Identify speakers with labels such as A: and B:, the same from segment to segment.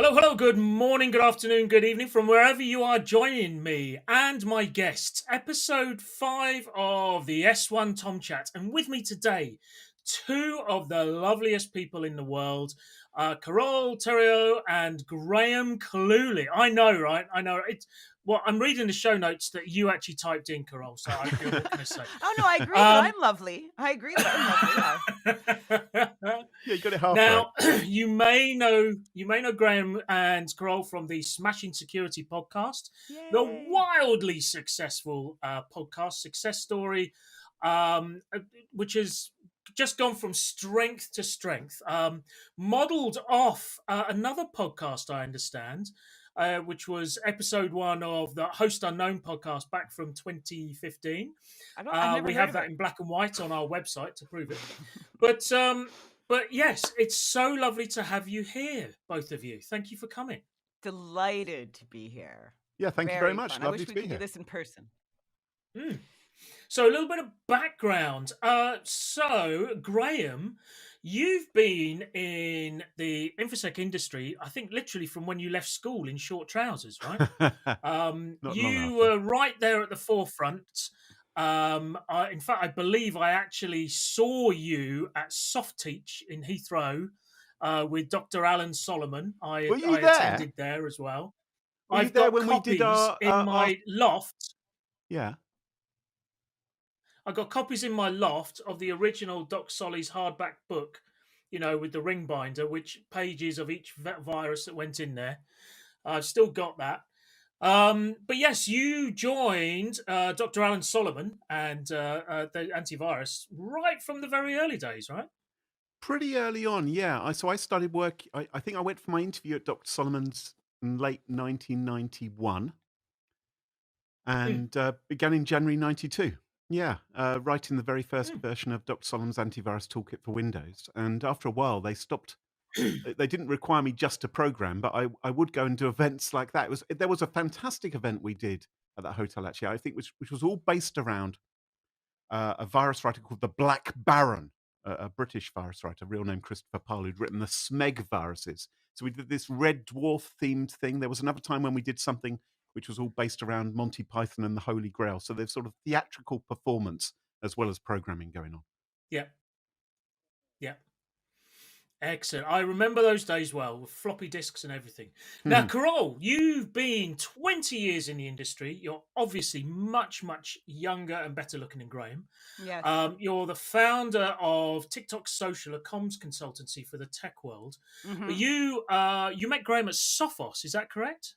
A: Hello, good morning, good afternoon, good evening from wherever you are joining me and my guests. Episode 5 of the S1 Tom Chat. And with me today, two of the loveliest people in the world, Carole Theriault and Graham Cluley. I know, right? I know. Well, I'm reading the show notes that you actually typed in, Carole, so I feel what can I say?
B: Oh no, I agree that I'm lovely. I agree that I'm lovely. Yeah.
C: Yeah, you got it half
A: Now,
C: right.
A: you may know Graham and Carole from the Smashing Security podcast, the
B: Yay.
A: wildly successful podcast success story, which has just gone from strength to strength, modeled off another podcast, I understand, which was episode 1 of the Host Unknown podcast back from 2015.
B: I've never
A: We
B: heard
A: have
B: of
A: that
B: it.
A: in black and white on our website to prove it. But yes, it's so lovely to have you here, both of you. Thank you for coming.
B: Delighted to be here.
C: Yeah, thank you very much.
B: Fun. I
C: Lovely
B: wish
C: to
B: we
C: be
B: could
C: here.
B: do this in person.
A: So a little bit of background. So Graham, you've been in the infosec industry, I think literally from when you left school in short trousers, right? You were right there at the forefront. In fact, I believe I actually saw you at Soft Teach in Heathrow with Dr. Alan Solomon. I
C: Were you
A: attended there as well.
C: Were you
A: I've
C: there
A: got
C: when we did
A: copies in
C: our
A: my loft.
C: Yeah.
A: I got copies in my loft of the original Doc Solly's hardback book, with the ring binder, which pages of each virus that went in there. I've still got that. But yes, you joined Dr. Alan Solomon and the antivirus right from the very early days, right?
C: Pretty early on, yeah. So I started work. I think I went for my interview at Dr. Solomon's in late 1991 and began in January 92. Yeah, writing the very first version of Dr. Solomon's antivirus toolkit for Windows. And after a while, they stopped. They didn't require me just to program, but I would go and do events like that. There was a fantastic event we did at that hotel, actually, I think, which was all based around a virus writer called the Black Baron, a British virus writer, real name Christopher Parle, who'd written the Smeg viruses. So we did this Red Dwarf themed thing. There was another time when we did something which was all based around Monty Python and the Holy Grail. So there's sort of theatrical performance as well as programming going on.
A: Yeah. Excellent. I remember those days well, with floppy disks and everything. Now, Carole, you've been 20 years in the industry. You're obviously much, much younger and better looking than Graham.
B: Yes.
A: You're the founder of Tick Tock Social, a comms consultancy for the tech world.
B: Mhm.
A: But you met Graham at Sophos, is that correct?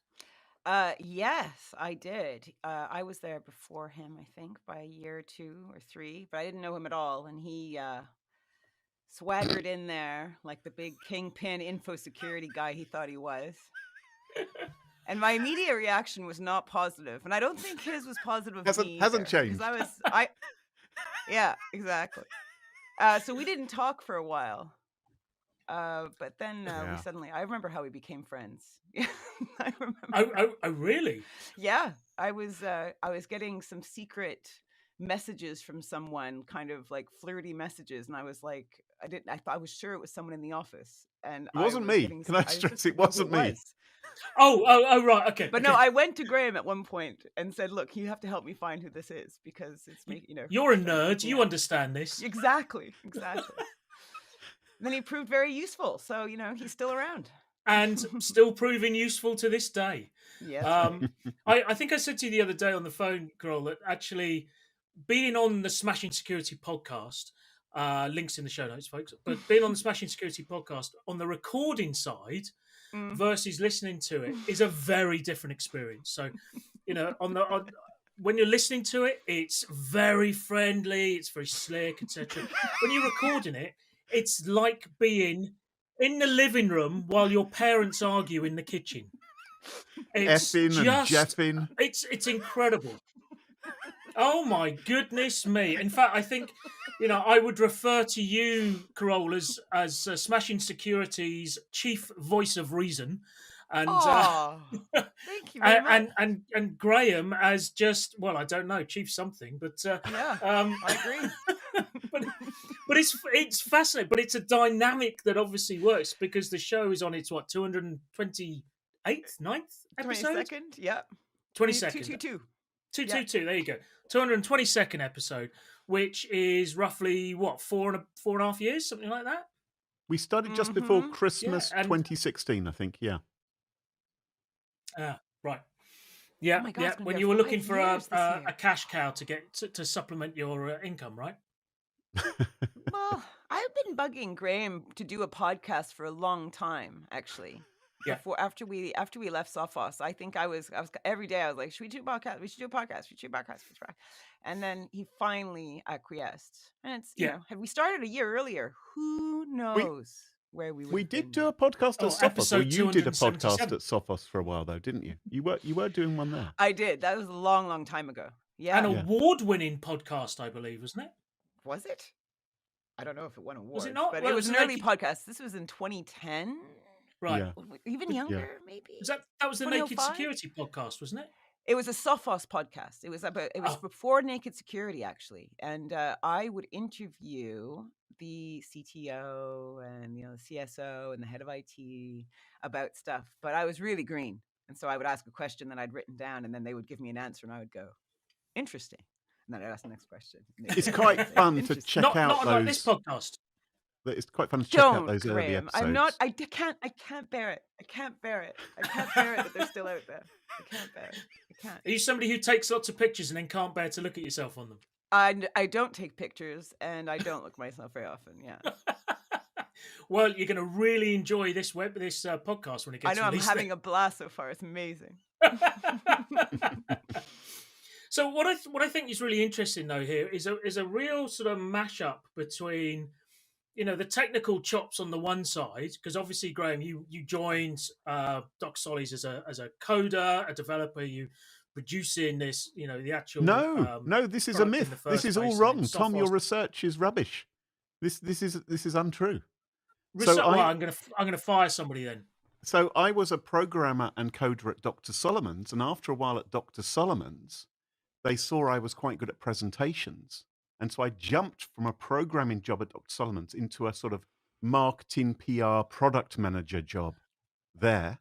B: Yes, I did. I was there before him, I think, by a year or 2 or 3, but I didn't know him at all. And he swaggered in there like the big kingpin info security guy he thought he was. And my immediate reaction was not positive. And I don't think his was positive.
C: Hasn't changed.
B: Yeah, exactly. So we didn't talk for a while. But then we suddenly, I remember how we became friends. I remember.
A: Oh, really?
B: Yeah, I was getting some secret messages from someone, kind of like flirty messages, and I was like, I was sure it was someone in the office, and
C: it wasn't me. Can I stress it wasn't me?
A: Oh, right, okay.
B: But no, I went to Graham at one point and said, "Look, you have to help me find who this is because it's me.
A: You're a nerd. You understand this
B: exactly." Then he proved very useful, so he's still around
A: and still proving useful to this day.
B: Yes.
A: I think I said to you the other day on the phone, Carole, that actually being on the Smashing Security podcast, links in the show notes, folks, but being on the Smashing Security podcast on the recording side versus listening to it is a very different experience. So, when you're listening to it, it's very friendly, it's very slick, etc. When you're recording it, it's like being in the living room while your parents argue in the kitchen. It's
C: effing and jeffing.
A: It's incredible. Oh my goodness me! In fact, I think I would refer to you, Carole, as Smashing Security's chief voice of reason, and
B: thank you very much.
A: and Graham as just I don't know, chief something, but
B: I agree.
A: But it's fascinating. But it's a dynamic that obviously works because the show is on its 228th, 9th episode,
B: 22nd, yeah.
A: 22nd,
B: 222.
A: 222. There you go, 222nd episode, which is roughly what, 4.5 years, something like that.
C: We started just before
B: Mhm.
C: Christmas
A: and
C: 2016, I think. Yeah.
A: right. Yeah,
B: Oh my God,
A: yeah.
B: it's gonna
A: When
B: be
A: you
B: our
A: were looking
B: 5
A: for
B: years this
A: a
B: year.
A: cash cow to get to supplement your income, right?
B: Well, I've been bugging Graham to do a podcast for a long time, actually.
A: Yeah.
B: After we left Sophos, I think I was every day I was like, should we do a podcast? We should do a podcast. We should do a podcast. And then he finally acquiesced. And it's,
A: Yeah.
B: had we started a year earlier, who knows where we would
C: We
B: have
C: did
B: been
C: do
B: now.
C: a podcast at Sophos, or
A: episode
C: you did a podcast
A: 277.
C: at Sophos for a while, though, didn't you? You were doing one there.
B: I did. That was a long, long time ago. Yeah.
A: An award-winning podcast, I believe, wasn't it?
B: Was it? I don't know if it won awards,
A: Was it not?
B: but
A: Well,
B: it was an
A: like
B: early podcast. This was in 2010.
A: right.
C: Yeah.
B: Even younger, maybe.
A: Was that was the Naked
B: 2005?
A: Security podcast, wasn't it?
B: It was a Sophos podcast. It was
A: Oh.
B: before Naked Security, actually. And I would interview the CTO and the CSO and the head of IT about stuff. But I was really green. And so I would ask a question that I'd written down, and then they would give me an answer, and I would go, interesting. And then I'd ask the next question.
C: It's quite fun to check
A: Not
C: out
A: unlike this
C: those.
A: podcast.
C: It's quite fun to check out
B: Don't,
C: those early
B: Graham.
C: episodes.
B: I'm not. I can't bear it. I can't bear it. I can't bear it that they're still out there. I can't bear it. I can't.
A: Are you somebody who takes lots of pictures and then can't bear to look at yourself on them?
B: I don't take pictures, and I don't look myself very often. Yeah.
A: Well, you're going to really enjoy this podcast when it gets
B: I know. I'm
A: released.
B: having a blast so far. It's amazing.
A: So what I think is really interesting though here is a real sort of mashup between, the technical chops on the one side, because obviously, Graham, you joined Doc Solly's as a coder, a developer. You producing this, the actual
C: No, this is a
A: product in
C: myth.
A: the
C: This
A: first
C: is all
A: place, and
C: wrong,
A: then
C: Tom. Your
A: Sophos.
C: research is rubbish. This is untrue.
A: I'm going to fire somebody then.
C: So I was a programmer and coder at Dr. Solomon's, and after a while at Dr. Solomon's, they saw I was quite good at presentations. And so I jumped from a programming job at Dr. Solomon's into a sort of marketing PR product manager job there.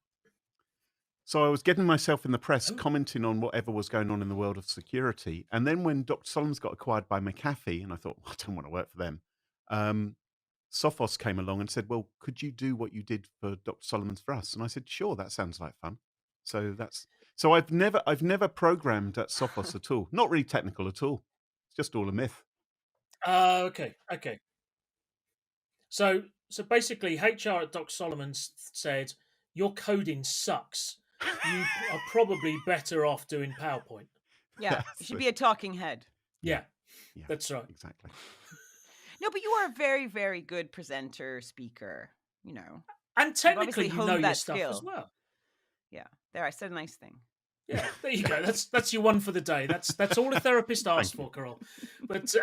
C: So I was getting myself in the press, commenting on whatever was going on in the world of security. And then when Dr. Solomon's got acquired by McAfee, and I thought, I don't want to work for them, Sophos came along and said, well, could you do what you did for Dr. Solomon's for us? And I said, sure, that sounds like fun. So I've never programmed at Sophos at all. Not really technical at all. It's just all a myth.
A: Okay. So basically, HR at Doc Solomon's said, your coding sucks. You are probably better off doing PowerPoint.
B: Yeah, you should be a talking head.
A: Yeah, that's right.
C: Exactly.
B: No, but you are a very, very good presenter, speaker.
A: And technically,
B: obviously
A: you know
B: honed
A: your
B: that
A: stuff
B: skill.
A: as well.
B: Yeah, there, I said a nice thing.
A: Yeah, there you go. That's your one for the day. That's all a therapist asks for, Carole. But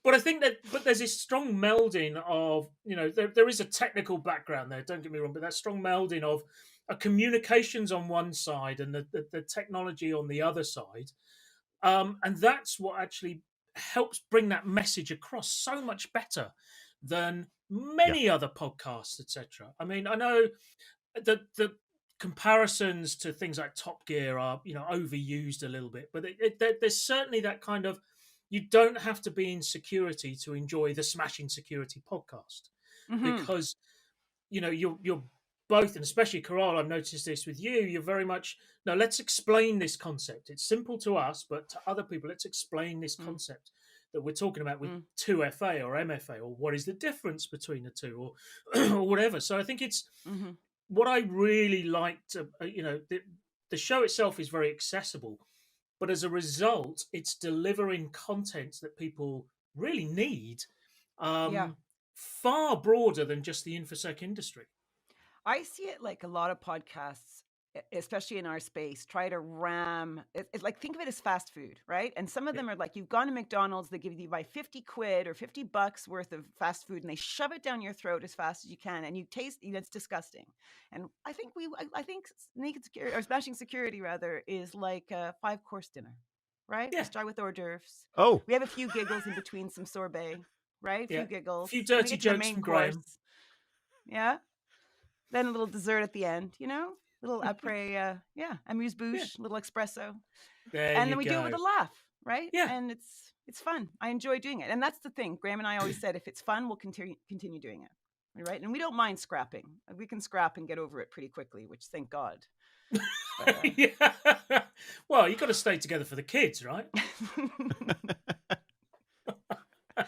A: but I think that there's this strong melding of, there is a technical background there. Don't get me wrong, but that strong melding of communications on one side and the technology on the other side, and that's what actually helps bring that message across so much better than many other podcasts, etc. I mean, I know that the comparisons to things like Top Gear are, overused a little bit, but there's certainly that kind of, you don't have to be in security to enjoy the Smashing Security podcast, because you're both, and especially Carole, I've noticed this with you, you're very much, no, let's explain this concept. It's simple to us, but to other people, let's explain this concept that we're talking about with 2FA or MFA, or what is the difference between the two, or whatever. So I think it's what I really liked. The show itself is very accessible, but as a result, it's delivering content that people really need, far broader than just the InfoSec industry.
B: I see it like a lot of podcasts, especially in our space, try to ram. It's like, think of it as fast food, right? And some of them are like, you've gone to McDonald's, they give you by 50 quid or $50 worth of fast food, and they shove it down your throat as fast as you can, and you taste. It's disgusting. And I think Naked Security, or Smashing Security rather, is like a 5-course dinner. right? We
A: Yeah.
B: start with hors d'oeuvres.
C: Oh,
B: We have a few giggles in between some sorbet, right? A few
A: Yeah.
B: giggles.
A: A few
B: Then we
A: dirty
B: get to the
A: jokes
B: main
A: from
B: course.
A: Graham.
B: Yeah. Then a little dessert at the end, little après, amuse-bouche, little espresso.
A: There
B: And
A: you
B: then we do it with
A: go.
B: a laugh, right?
A: Yeah.
B: And it's fun. I enjoy doing it. And that's the thing. Graham and I always said, if it's fun, we'll continue doing it. Right? And we don't mind scrapping. We can scrap and get over it pretty quickly, which thank God. But,
A: Yeah. Well, you got to stay together for the kids, right?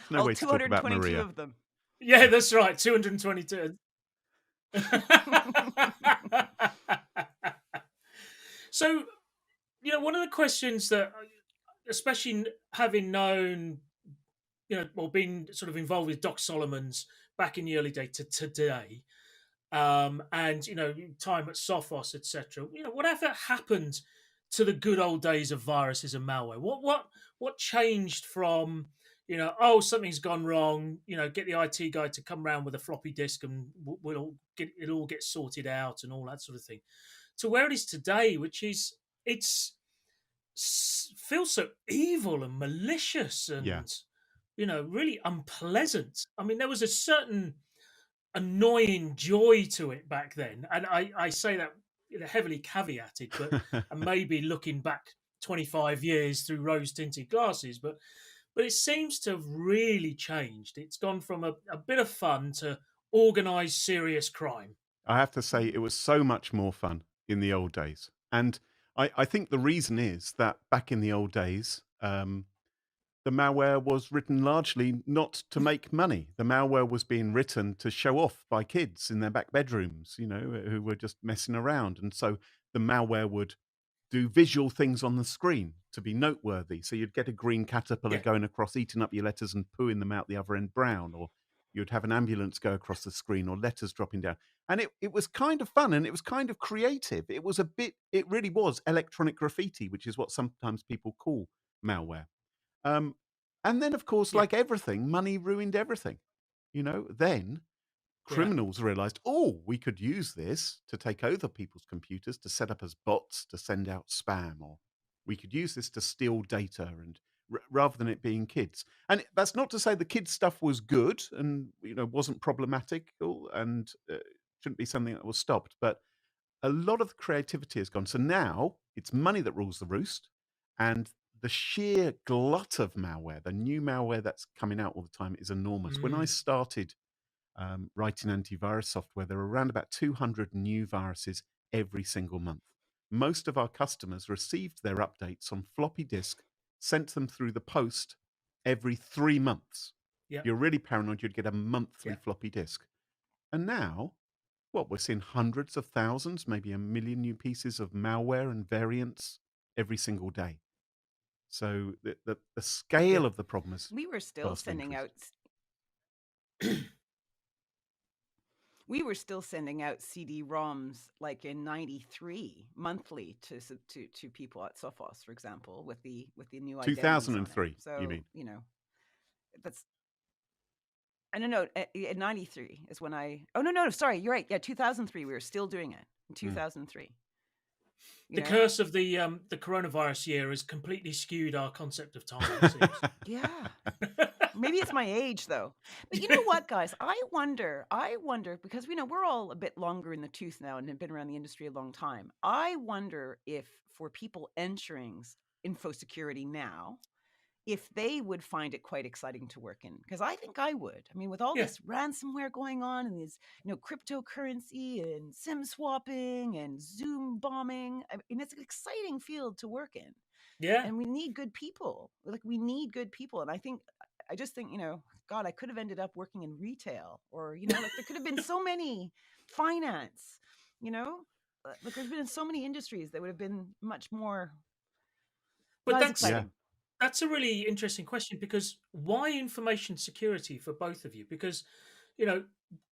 C: no
B: all
C: way to talk about
B: 222
C: Maria.
B: of them.
A: Yeah, that's right. 222. So, one of the questions that, especially having known, or been sort of involved with Doc Solomon's back in the early days to today, and time at Sophos, etc. Whatever happened to the good old days of viruses and malware? What changed from something's gone wrong? Get the IT guy to come round with a floppy disk and we'll get it all get sorted out and all that sort of thing, to where it is today, which is feels so evil and malicious and
C: Yeah.
A: really unpleasant. I mean, there was a certain annoying joy to it back then, and I say that heavily caveated, but and maybe looking back 25 years through rose tinted glasses, but it seems to have really changed. It's gone from a bit of fun to organized serious crime.
C: I have to say, it was so much more fun in the old days. And I think the reason is that back in the old days, the malware was written largely not to make money. The malware was being written to show off by kids in their back bedrooms, who were just messing around. And so the malware would do visual things on the screen to be noteworthy. So you'd get a green caterpillar
A: Yeah.
C: going across, eating up your letters and pooing them out the other end brown, or you'd have an ambulance go across the screen, or letters dropping down. And it was kind of fun, and it was kind of creative. It really was electronic graffiti, which is what sometimes people call malware. And then, of course,
A: Yeah.
C: like everything, money ruined everything. Then criminals realized, we could use this to take over people's computers, to set up as bots, to send out spam, or we could use this to steal data, and rather than it being kids. And that's not to say the kids stuff was good and wasn't problematic and shouldn't be something that was stopped, but a lot of the creativity has gone. So now it's money that rules the roost, and the sheer glut of malware, the new malware that's coming out all the time, is enormous. When I started writing antivirus software, there were around about 200 new viruses every single month. Most of our customers received their updates on floppy disk, sent them through the post every 3 months.
A: Yeah.
C: If you're really paranoid, you'd get a monthly
A: Yeah.
C: floppy disk. And now, we're seeing hundreds of thousands, maybe 1 million new pieces of malware and variants every single day. So the scale of the problem is
B: We were still
C: vastly
B: sending
C: increased.
B: out CD-ROMs like in '93 monthly to people at Sophos, for example, with the new identities on it.
C: 2003,
B: So
C: you mean?
B: That's no, in '93 is when no, sorry, you're right. Yeah, 2003 we were still doing it in 2003.
A: The curse of the coronavirus year has completely skewed our concept of time, it seems.
B: Yeah. Maybe it's my age, though. But you know what, guys? I wonder, because we're all a bit longer in the tooth now and have been around the industry a long time. I wonder if for people entering info security now, if they would find it quite exciting to work in. Because I think I would. I mean, with all this ransomware going on and this, cryptocurrency and SIM swapping and Zoom bombing, I mean, it's an exciting field to work in.
A: Yeah.
B: And we need good people. We need good people. And I just think, God, I could have ended up working in retail, or, there could have been so many finance, there's been so many industries that would have been much more.
A: But
B: exciting.
A: That's a really interesting question, because why information security for both of you? Because,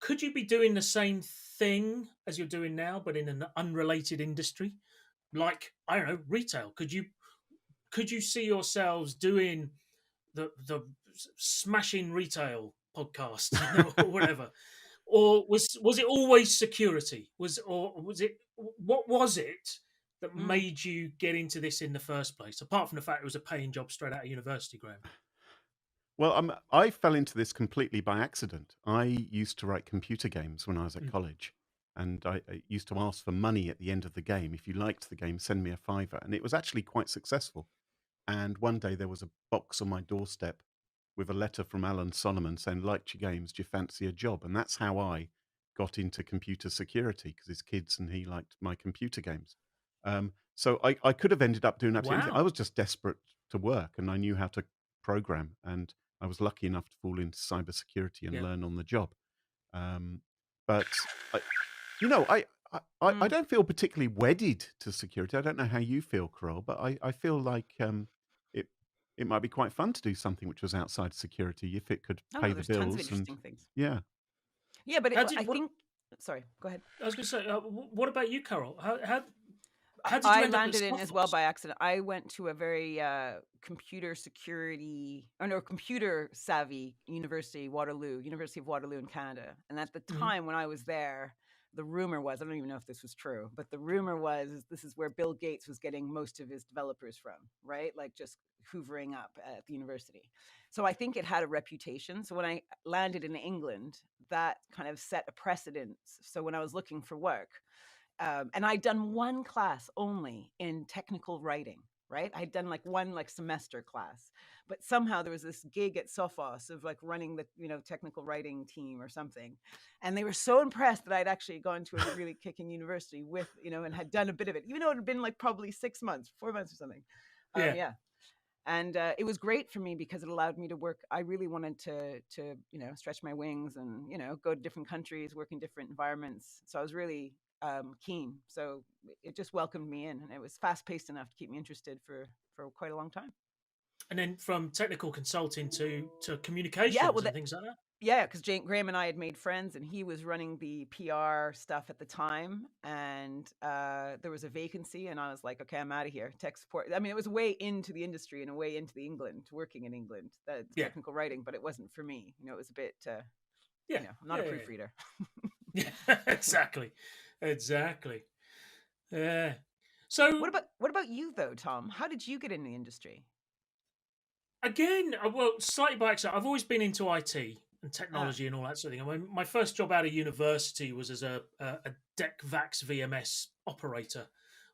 A: could you be doing the same thing as you're doing now, but in an unrelated industry? Like, I don't know, retail. Could you see yourselves doing the smashing retail podcast or whatever? Or was it always security? What was it that made you get into this in the first place? Apart from the fact it was a paying job straight out of university, Graham.
C: Well, I fell into this completely by accident. I used to write computer games when I was at
A: Mm.
C: college, and I used to ask for money at the end of the game. If you liked the game, send me a fiver. And it was actually quite successful. And one day there was a box on my doorstep with a letter from Alan Solomon saying, liked your games, do you fancy a job? And that's how I got into computer security, because his kids and he liked my computer games. So I could have ended up doing absolutely anything. I
A: Wow.
C: was just desperate to work, and I knew how to program, and I was lucky enough to fall into cybersecurity and
A: Yeah.
C: learn on the job. But I don't feel particularly wedded to security. I don't know how you feel, Carole, but I feel like it it might be quite fun to do something which was outside security if it could
B: Oh
C: pay
B: no,
C: the
B: there's tons of
C: bills. And
B: interesting things.
C: yeah,
B: Yeah, but
A: How did
B: I
A: what?
B: think. Sorry, go ahead.
A: I was going to say, what about you, Carole? How did you
B: I
A: end up at
B: landed in as well
A: Sophos?
B: by accident. I went to a very computer savvy university, University of Waterloo in Canada. And at the time when I was there, the rumor was, I don't even know if this was true, but the rumor was this is where Bill Gates was getting most of his developers from, right? Like just hoovering up at the university. So I think it had a reputation. So when I landed in England, that kind of set a precedence. So when I was looking for work, and I'd done one class only in technical writing, right? I'd done like one semester class, but somehow there was this gig at Sophos of like running the technical writing team or something, and they were so impressed that I'd actually gone to a really kicking university with and had done a bit of it, even though it had been like probably 6 months, 4 months or something.
A: Yeah.
B: Yeah. And it was great for me because it allowed me to work. I really wanted to stretch my wings and go to different countries, work in different environments. So I was really keen. So it just welcomed me in, and it was fast paced enough to keep me interested for quite a long time.
A: And then from technical consulting to
B: Yeah,
A: communications and things like that.
B: yeah, because Graham and I had made friends, and he was running the PR stuff at the time, and there was a vacancy, and I was like, okay, I'm out of here. Tech support. I mean, it was a way into the industry and a way into the England, working in England, the
A: Yeah.
B: technical writing, but it wasn't for me. It was a bit,
A: Yeah.
B: I'm not a proofreader.
A: Yeah. Exactly. Yeah. So
B: What about you though, Thom? How did you get in the industry?
A: again, well, slightly by accident. I've always been into IT and technology and all that sort of thing. I mean, my first job out of university was as a DEC VAX VMS operator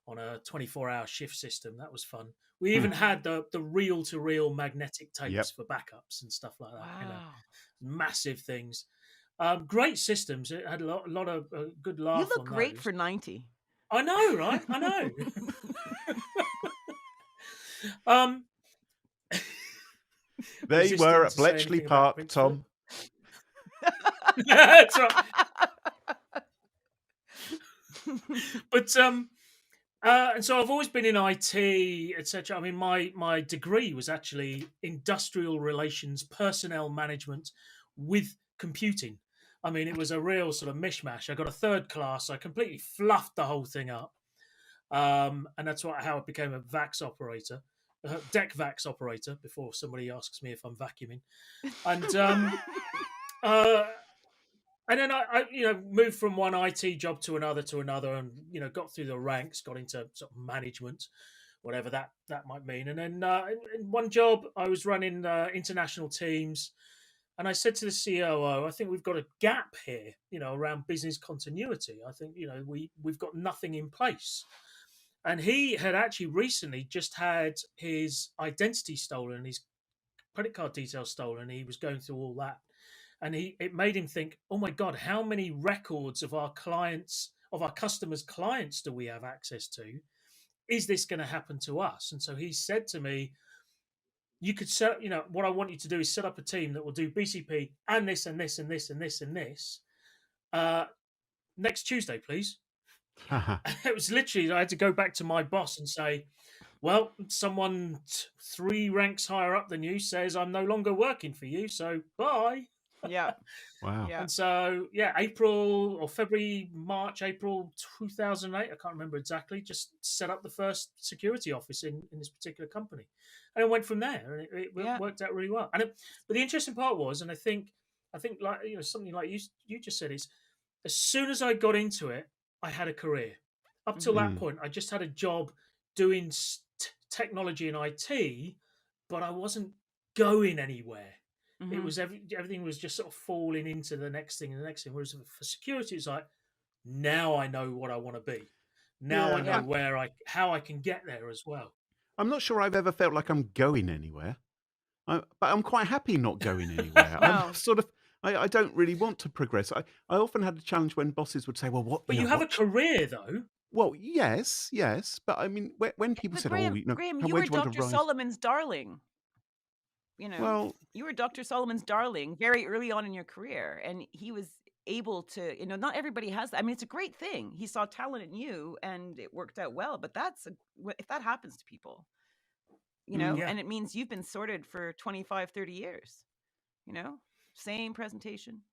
A: on a 24-hour shift system. That was fun. We even had the reel-to-reel magnetic tapes for backups and stuff like that.
B: Wow.
A: Massive things. Great systems. It had a lot of good laugh.
B: You look
A: on
B: great
A: those.
B: for 90.
A: I know, right? I know.
C: there you were at Bletchley Park, Tom.
A: That's right. But and so I've always been in IT, etc. I mean, my degree was actually industrial relations, personnel management with computing. I mean, it was a real sort of mishmash. I got a third class. I completely fluffed the whole thing up, and that's how I became a VAX operator, DEC VAX operator. Before somebody asks me if I'm vacuuming, and then I moved from one IT job to another, and got through the ranks, got into sort of management, whatever that might mean. And then in one job, I was running international teams, and I said to the COO, "I think we've got a gap here, around business continuity. I think we've got nothing in place." And he had actually recently just had his identity stolen, his credit card details stolen. He was going through all that. And it made him think, oh my God, how many records of our customers' clients do we have access to? Is this going to happen to us? And so he said to me, you could set, what I want you to do is set up a team that will do BCP and this and this and this and this and this. Next Tuesday, please. It was literally, I had to go back to my boss and say, well, someone 3 ranks higher up than you says I'm no longer working for you, so bye.
B: Yeah.
C: Wow.
B: Yeah.
A: And so, March, April 2008, I can't remember exactly, just set up the first security office in this particular company. And it went from there, and it worked out really well. But the interesting part was, and I think like something like you just said, is as soon as I got into it, I had a career. Up till that
C: Mm.
A: point, I just had a job doing technology and IT, but I wasn't going anywhere. It was everything was just sort of falling into the next thing and the next thing. Whereas for security, it's like, now I know what I want to be. Now I
C: Yeah,
A: know how I can get there as well.
C: I'm not sure I've ever felt like I'm going anywhere. But I'm quite happy not going anywhere. I'm
B: No.
C: sort of, I don't really want to progress. I often had a challenge when bosses would say, well, what,
A: But
C: you
A: you
C: know,
A: have a
C: what?
A: career, though.
C: Well, yes. But I mean, when people
B: But
C: said, oh, you know,
B: Graham,
C: how,
B: you
C: where
B: were
C: do you want to
B: Dr.
C: rise?
B: Solomon's darling. You know,
C: Well,
B: you were Dr. Solomon's darling very early on in your career, and he was able to, you know, not everybody has that. I mean, it's a great thing. He saw talent in you and it worked out well, but if that happens to people, you know,
A: Yeah.
B: and it means you've been sorted for 25, 30 years, you know, same presentation.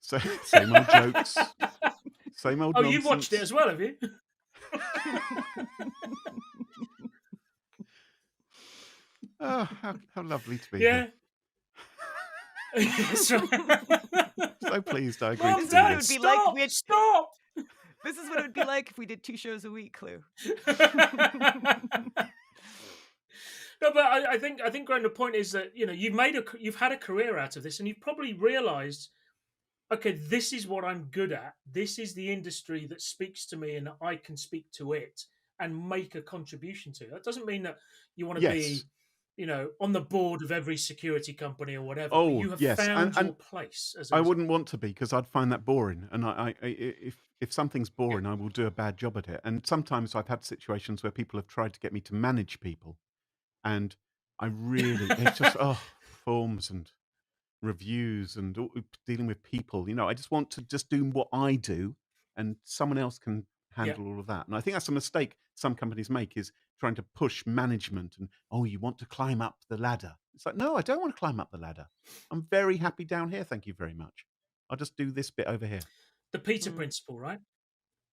C: so, same old jokes, same old
A: Oh,
C: nonsense.
A: you've watched it as well, have you?
C: Oh, how lovely to be
A: Yeah.
C: here.
A: That's right.
C: So pleased I agreed
A: Mom,
C: to do
A: Dad,
C: this.
A: stop!
B: This is what it would be like if we did 2 shows a week, Clue.
A: No, but I think, Graham, the point is that, you know, you've had a career out of this, and you've probably realised, okay, this is what I'm good at. This is the industry that speaks to me, and I can speak to it and make a contribution to. That doesn't mean that you want to
C: Yes.
A: be, you know, on the board of every security company or whatever. But
C: Oh,
A: you have
C: yes.
A: found
C: And
A: your place. As
C: I wouldn't want to be, because I'd find that boring. And if something's
A: Yeah.
C: boring, I will do a bad job at it. And sometimes I've had situations where people have tried to get me to manage people, and I really, it's just forms and reviews and dealing with people. You know, I just want to just do what I do, and someone else can handle all of that. And I think that's a mistake some companies make, is trying to push management and, oh, you want to climb up the ladder. It's like, no, I don't want to climb up the ladder. I'm very happy down here. Thank you very much. I'll just do this bit over here.
A: The Peter principle, right?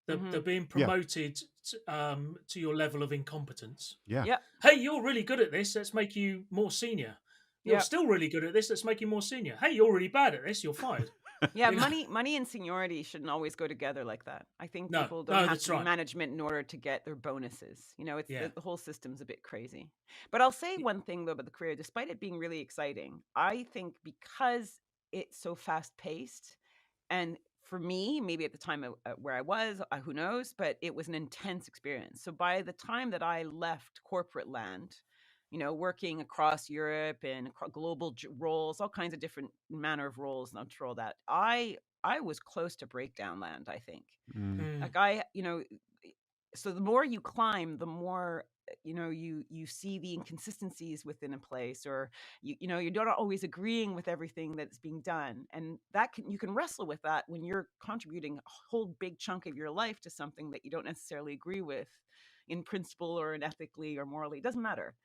A: The being
C: Yeah.
A: promoted to your level of incompetence.
C: Yeah.
B: Yep.
A: Hey, you're really good at this. Let's make you more senior. You're
B: Yep.
A: still really good at this. Let's make you more senior. Hey, you're really bad at this. You're fired.
B: Yeah,
A: You know?
B: money and seniority shouldn't always go together like that. I think
A: No,
B: people
A: no,
B: don't have
A: that's
B: to be
A: right.
B: management in order to get their bonuses. You know, it's
A: Yeah.
B: the whole system's a bit crazy. But I'll say one thing though about the career, despite it being really exciting, I think because it's so fast paced, and for me, maybe at the time where I was, who knows, but it was an intense experience. So by the time that I left corporate land, you know, working across Europe and global roles, all kinds of different manner of roles, and I'm sure all that, I was close to breakdown land, I think. Like you know, so the more you climb, the more, you know, you see the inconsistencies within a place, or you know, you're not always agreeing with everything that's being done, and you can wrestle with that when you're contributing a whole big chunk of your life to something that you don't necessarily agree with in principle or in ethically or morally. It doesn't matter.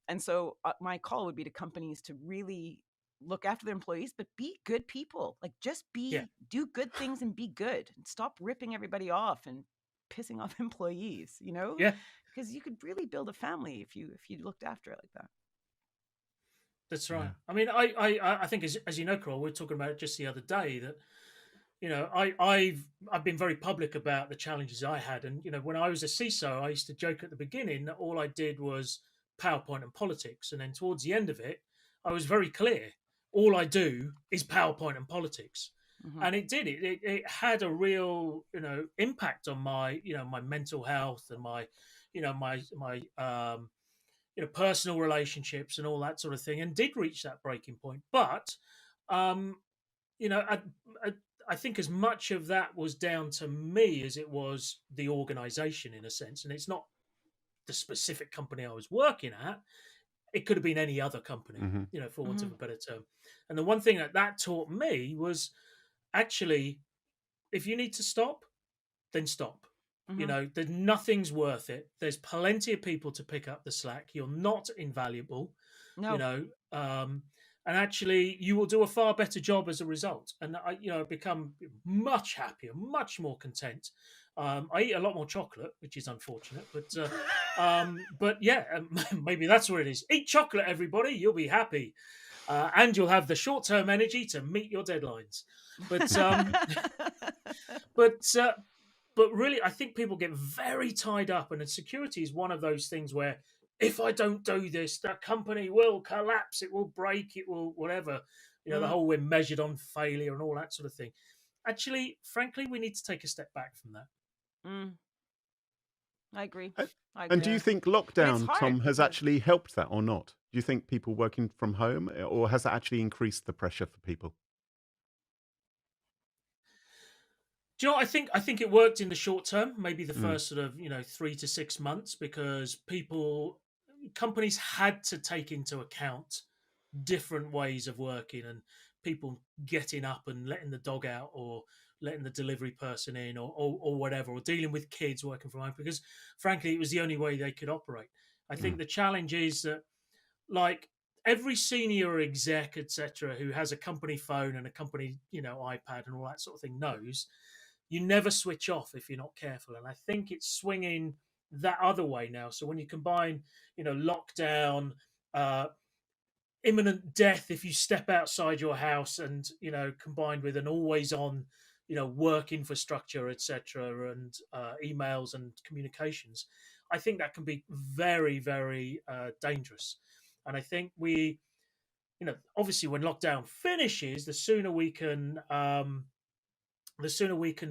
B: And so my call would be to companies to really look after their employees, but be good people. Like, just do good things and be good, and stop ripping everybody off and pissing off employees, you know?
A: Yeah.
B: Because you could really build a family if you looked after it like that.
A: That's right. Yeah. I mean, I think, as you know, Carole, we were talking about it just the other day, that, you know, I've been very public about the challenges I had, and, you know, when I was a CISO, I used to joke at the beginning that all I did was PowerPoint and politics, and then towards the end of it, I was very clear: all I do is PowerPoint and politics. And it did. It had a real, you know, impact on my, you know, my mental health and my, you know, my you know, personal relationships and all that sort of thing, and did reach that breaking point. But you know, I think as much of that was down to me as it was the organization, in a sense. And it's not the specific company I was working at. It could have been any other company, you know, for want of a better term. And the one thing that taught me was, actually, if you need to stop, then stop. You know, nothing's worth it. There's plenty of people to pick up the slack. You're not invaluable. No. You know, and actually, you will do a far better job as a result. And you know, I've become much happier, much more content. I eat a lot more chocolate, which is unfortunate, but yeah, maybe that's where it is. Eat chocolate, everybody. You'll be happy, and you'll have the short-term energy to meet your deadlines. But but really, I think people get very tied up, and security is one of those things where if I don't do this, the company will collapse, it will break, it will whatever. The
B: Mm,
A: whole we're measured on failure and all that sort of thing. Actually, frankly, we need to take a step back from that.
B: mm, I agree.
C: And
B: I
C: and
B: agree.
C: do you
A: Yeah.
C: think
B: But it's
C: lockdown,
B: hard
C: Tom, has
B: because
C: actually helped that or not? Do you think people working from home, or has that actually increased the pressure for people?
A: Do you know what I think it worked in the short term, maybe the
C: Mm.
A: first sort of 3 to 6 months, because companies had to take into account different ways of working and people getting up and letting the dog out or letting the delivery person in or whatever, or dealing with kids working from home, because frankly it was the only way they could operate. I think
C: Mm.
A: the challenge is that, like, every senior exec etc who has a company phone and a company iPad and all that sort of thing knows you never switch off if you're not careful. And I think it's swinging that other way now. So when you combine lockdown, uh imminent death if you step outside your house, and combined with an always on work infrastructure etc and emails and communications, I think that can be very very dangerous. And I think obviously when lockdown finishes, the sooner we can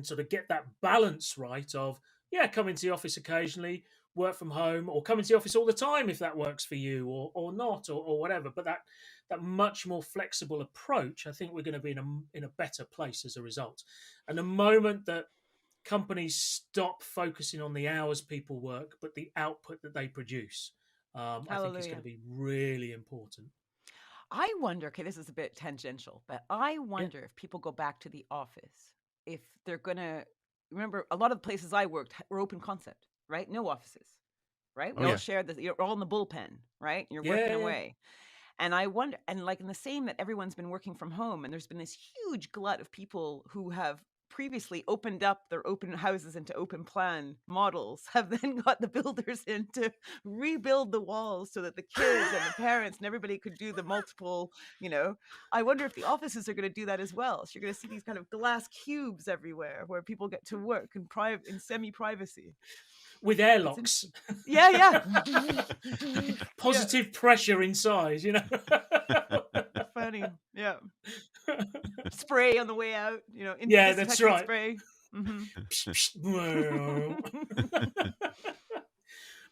A: sort of get that balance right of, yeah, come into the office occasionally, work from home, or come into the office all the time if that works for you, or not, or whatever. But that much more flexible approach, I think we're going to be in a better place as a result. And the moment that companies stop focusing on the hours people work, but the output that they produce, I think is going
B: hallelujah.
A: to be really important.
B: I wonder, okay, this is a bit tangential, but I
A: Yeah,
B: wonder if people go back to the office, if they're going to remember a lot of the places I worked were open concept, right? No offices, right?
C: Oh
B: We all
C: yeah.
B: shared this, you're all in the bullpen, right? You're working
A: yeah, yeah.
B: away. And I wonder, and like in the same that everyone's been working from home, and there's been this huge glut of people who have previously opened up their open houses into open plan models, have then got the builders in to rebuild the walls so that the kids and the parents and everybody could do the multiple, you know. I wonder if the offices are going to do that as well. So you're going to see these kind of glass cubes everywhere where people get to work in private, in semi-privacy.
A: With
B: It's
A: airlocks.
B: interesting. Yeah, yeah. Yeah.
A: Positive pressure inside.
B: Funny. Yeah. Spray on the way out,
A: Yeah, that's
B: disinfectant
A: right.
B: spray. Hmm.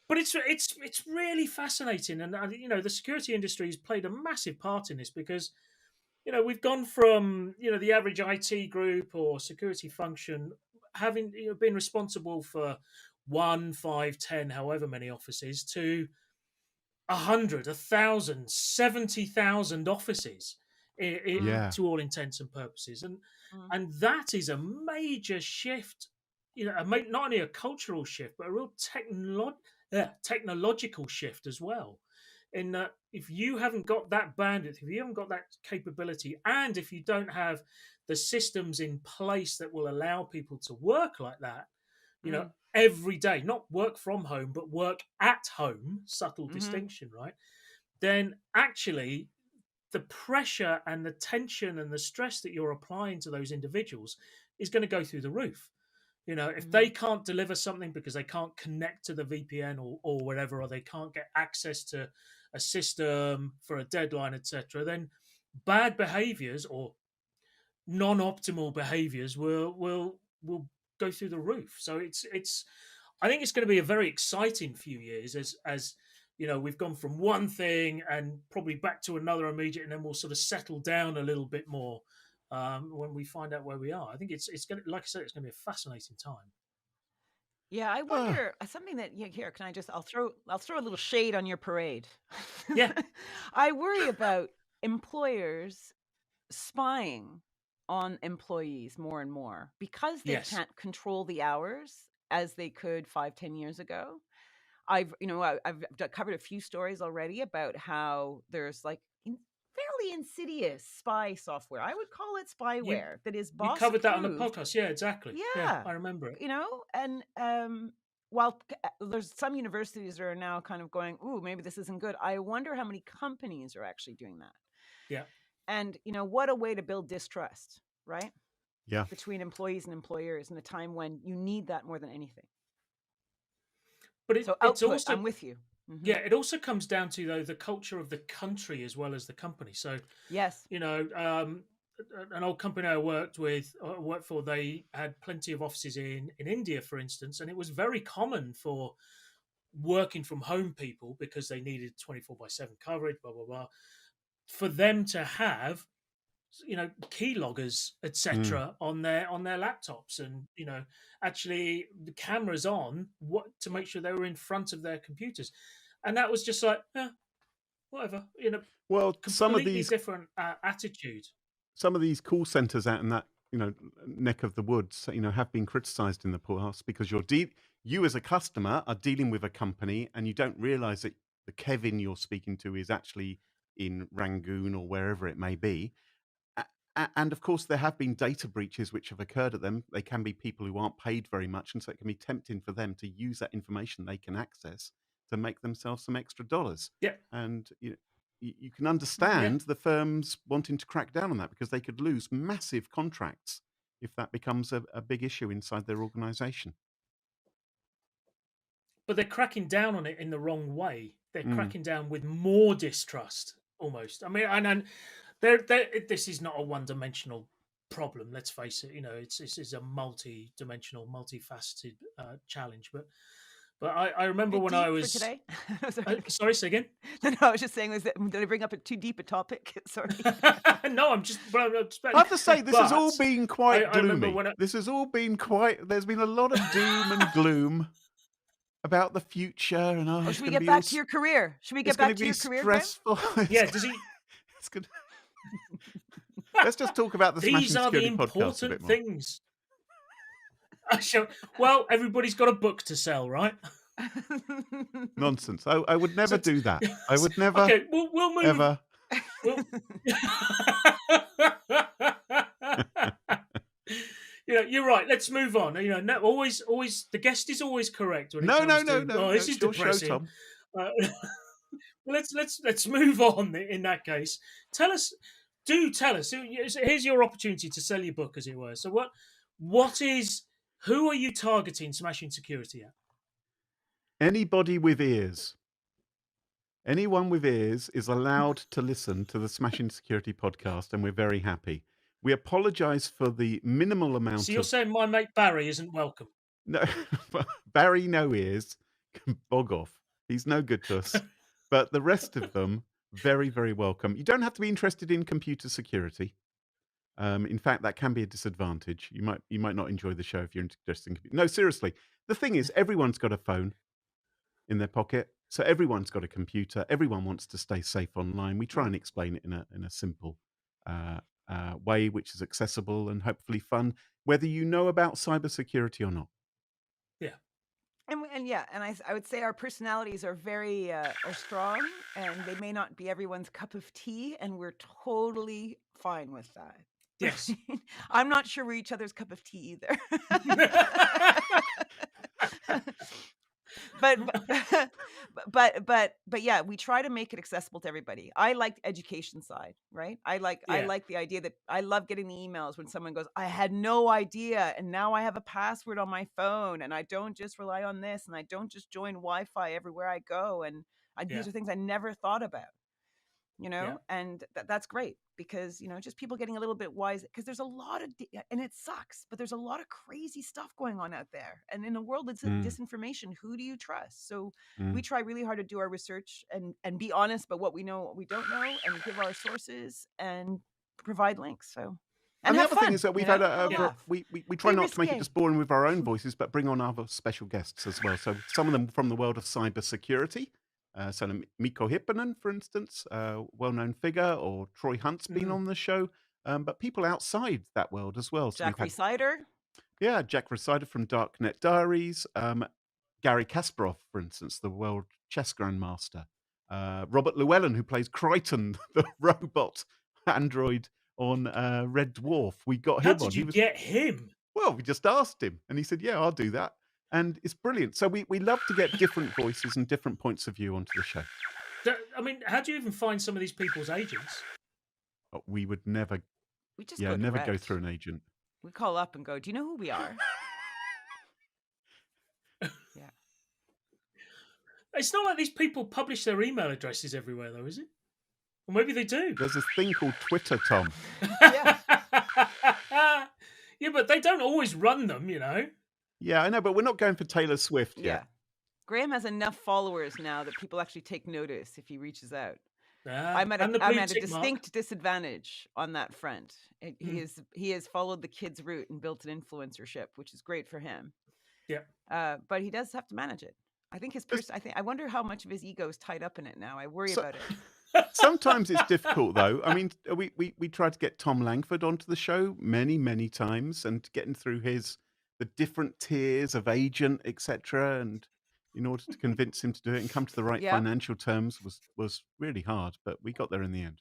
A: But it's really fascinating, and the security industry has played a massive part in this, because we've gone from the average IT group or security function having been responsible for 1, 5, 10, however many offices, to 100, 1,000, 70,000 offices
B: Mm,
C: Yeah.
A: to all intents and purposes, and
B: mm,
A: and that is a major shift. Not only a cultural shift, but a real technological shift as well. In that, if you haven't got that bandwidth, if you haven't got that capability, and if you don't have the systems in place that will allow people to work like that, you know,
B: mm,
A: every day, not work from home, but work at home, subtle
B: mm-hmm,
A: distinction, right? Then actually the pressure and the tension and the stress that you're applying to those individuals is going to go through the roof. If
B: mm-hmm,
A: they can't deliver something because they can't connect to the VPN or whatever, or they can't get access to a system for a deadline, etc., then bad behaviors or non-optimal behaviors will go through the roof. So it's I think it's going to be a very exciting few years, as we've gone from one thing and probably back to another immediate, and then we'll sort of settle down a little bit more when we find out where we are. I think it's going to, like I said, it's going to be a fascinating time.
B: yeah. I
C: Ah,
B: wonder something that, yeah, here, can I just, I'll throw a little shade on your parade.
A: Yeah,
B: I worry about employers spying on employees more and more because they
A: yes,
B: can't control the hours as they could 5, 10 years ago. I've covered a few stories already about how there's like fairly insidious spy software. I would call it
A: you
B: spyware that is
A: you
B: boss
A: covered that on the
B: approved.
A: podcast. Yeah, exactly. Yeah,
B: Yeah,
A: I remember it.
B: and while there's some universities that are now kind of going, ooh, maybe this isn't good. I wonder how many companies are actually doing that.
A: Yeah.
B: And what a way to build distrust, right?
C: Yeah.
B: between employees and employers in a time when you need that more than anything.
A: But
B: So
A: it's
B: output,
A: also
B: I'm with you.
A: yeah, it also comes down to though the culture of the country as well as the company. So
B: Yes.
A: you know, an old company I worked for, they had plenty of offices in India, for instance, and it was very common for working from home people because they needed 24/7 coverage, blah blah blah, for them to have keyloggers
C: Mm.
A: etc on their laptops, and actually the cameras on what to make sure they were in front of their computers, and that was just like whatever,
C: Well,
A: completely different attitude.
C: some of these call centers out in that neck of the woods, have been criticised in the past because you as a customer are dealing with a company and you don't realise that the Kevin you're speaking to is actually in Rangoon or wherever it may be. And of course, there have been data breaches which have occurred at them. They can be people who aren't paid very much, and so it can be tempting for them to use that information they can access to make themselves some extra dollars.
A: Yeah,
C: And you can understand the firms wanting to crack down on that because they could lose massive contracts if that becomes a big issue inside their organization.
A: but they're cracking down on it in the wrong way. They're
C: Mm.
A: cracking down with more distrust almost. I mean, and this is not a one-dimensional problem. Let's face it. This is a multi-dimensional, multifaceted challenge. But I remember
B: Bit
A: when
B: deep
A: I
B: for
A: was
B: today.
A: sorry, say again.
B: No, I was just saying, did I bring up too deep a topic? Sorry.
A: No, I'm just.
C: I have to say, this has all been quite
A: I remember
C: gloomy.
A: when
C: This has all been quite. There's been a lot of doom and gloom about the future, and it's
B: Should we
C: going to
B: get
C: be
B: back to your career? Should we
C: it's
B: get
C: going
B: back
C: to
B: to
C: be
B: your career, Graham?
C: stressful.
A: Yeah, does he?
C: It's good. Let's just talk about the
A: These
C: Smashing
A: are the
C: Security podcast a bit
A: important
C: more.
A: things. Well, everybody's got a book to sell, right?
C: Nonsense. I would never do that. I would never.
A: Okay, we'll move.
C: Ever.
A: We'll... you're right. Let's move on. No, always, the guest is always correct when it comes to.
C: No.
A: This is
C: It's your show,
A: depressing.
C: Tom.
A: Let's move on. In that case, tell us. Here's your opportunity to sell your book, as it were. So who are you targeting Smashing Security at?
C: Anybody with ears. Anyone with ears is allowed to listen to the Smashing Security podcast, and we're very happy. We apologise for the minimal amount
A: So you're saying my mate Barry isn't welcome?
C: No, Barry no ears can bog off. He's no good to us. But the rest of them, very, very welcome. You don't have to be interested in computer security. In fact, that can be a disadvantage. You might not enjoy the show if you're interested in computer. No, seriously. The thing is, everyone's got a phone in their pocket, so everyone's got a computer. Everyone wants to stay safe online. We try and explain it in a simple way, which is accessible and hopefully fun, whether you know about cybersecurity or not.
A: Yeah.
B: And I would say our personalities are very are strong, and they may not be everyone's cup of tea, and we're totally fine with that.
A: Yes.
B: I'm not sure we're each other's cup of tea either. but yeah, we try to make it accessible to everybody. I like the education side, right? I like the idea that I love getting the emails when someone goes, I had no idea, and now I have a password on my phone, and I don't just rely on this, and I don't just join Wi-Fi everywhere I go, and these are things I never thought about. And that's great because, just people getting a little bit wise, because there's a lot of, and it sucks, but there's a lot of crazy stuff going on out there. And in a world that's disinformation, who do you trust? So we try really hard to do our research and be honest about what we know, what we don't know, and give our sources and provide links. So.
C: And the other
B: fun,
C: thing is that we've had we try not to make it just boring with our own voices, but bring on other special guests as well. So some of them from the world of cybersecurity. So Mikko Hipponen, for instance, well-known figure, or Troy Hunt's been on the show, but people outside that world as well. So
B: Jack Resider. Yeah,
C: Jack Resider from Darknet Diaries. Gary Kasparov, for instance, the world chess grandmaster. Robert Llewellyn, who plays Crichton, the robot android on Red Dwarf. We got him on.
A: How did you get him?
C: Well, we just asked him, and he said, yeah, I'll do that. And it's brilliant. So we love to get different voices and different points of view onto the show.
A: I mean, how do you even find some of these people's agents?
C: We would never,
B: never
C: go through an agent.
B: We call up and go, do you know who we are? Yeah.
A: It's not like these people publish their email addresses everywhere, though, is it? Or maybe they do.
C: There's this thing called Twitter, Tom.
B: Yeah.
A: Yeah, but they don't always run them, you know.
C: Yeah, I know, but we're not going for Taylor Swift yet.
B: Yeah. Graham has enough followers now that people actually take notice if he reaches out. I'm at a distinct disadvantage on that front. He has followed the kid's route and built an influencership, which is great for him.
A: Yeah.
B: But he does have to manage it. I think I wonder how much of his ego is tied up in it now. I worry about it.
C: Sometimes it's difficult, though. I mean, we tried to get Thom Langford onto the show many, many times, and getting through the different tiers of agent, etc. And in order to convince him to do it and come to the right financial terms was really hard. But we got there in the end.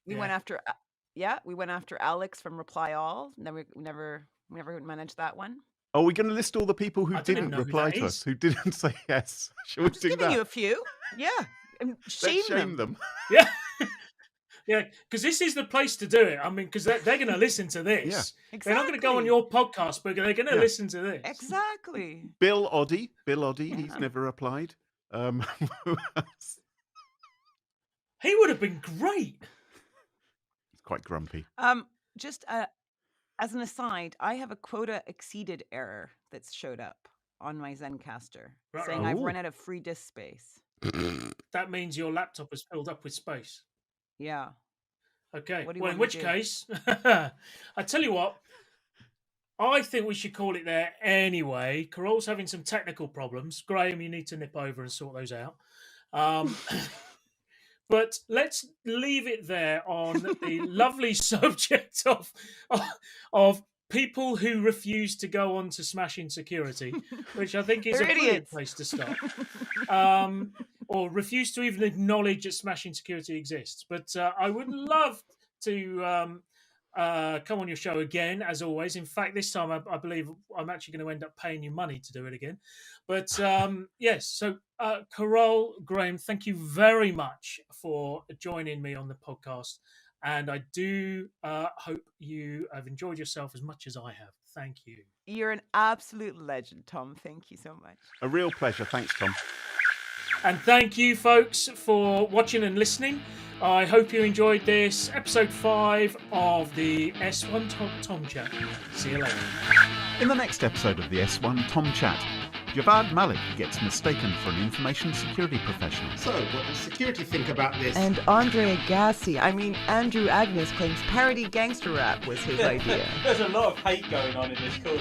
B: We went after Alex from Reply All. We never managed that one.
C: Oh, we're going to list all the people who didn't reply to us, who didn't say yes. Shall we do that?
B: Giving you a few. Yeah. Shame them.
A: Yeah. Yeah, because this is the place to do it. I mean, because they're going to listen to this.
B: Yeah, exactly.
A: They're not going to go on your podcast, but they're going to listen to this.
B: Exactly.
C: Bill Oddie, he's never replied.
A: He would have been great.
C: He's quite grumpy.
B: Just as an aside, I have a quota exceeded error that's showed up on my Zencaster saying I've run out of free disk space.
A: That means your laptop is filled up with space.
B: Yeah.
A: Okay. Well, in which case, I tell you what, I think we should call it there anyway. Carole's having some technical problems. Graham, you need to nip over and sort those out. But let's leave it there on the lovely subject of people who refuse to go on to Smashing Security, which I think is a brilliant place to start. Or refuse to even acknowledge that Smashing Security exists. But I would love to come on your show again, as always. In fact, this time I believe I'm actually going to end up paying you money to do it again. But yes, so Carole, Graham, thank you very much for joining me on the podcast. And I do hope you have enjoyed yourself as much as I have. Thank you.
B: You're an absolute legend, Tom. Thank you so much.
C: A real pleasure. Thanks, Tom.
A: And thank you, folks, for watching and listening. I hope you enjoyed this episode 5 of the S1 Tom Chat. See you later.
C: In the next episode of the S1 Tom Chat, Javad Malik gets mistaken for an information security professional.
D: So, what does security think about this?
B: And Andrew Agnes claims parody gangster rap was his idea.
E: There's a lot of hate going on in this call.